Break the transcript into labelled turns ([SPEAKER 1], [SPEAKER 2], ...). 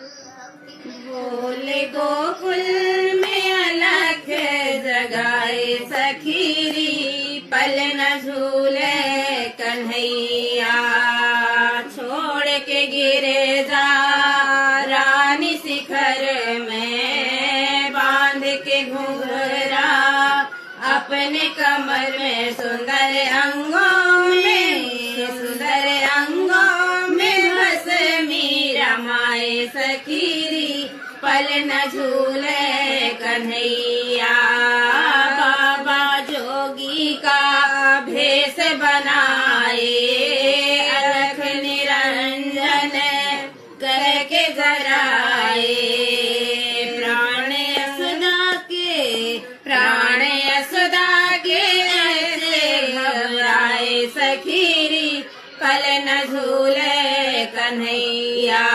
[SPEAKER 1] बोले गोकुल में अलख जगाए सखीरी, पल न झूले कन्हैया। छोड़ के गिरे जा रानी शिखर में, बांध के घुंघरा अपने कमर में। सुंदर अंगों में बस मीरा माए सखीरी, पल न झूले कन्हैया। बाबा जोगी का भेष बनाए, अलख निरंजन करके जराए। प्राण यशोदा के ऐसे घबराए सखीरी, पल न झूले कन्हैया।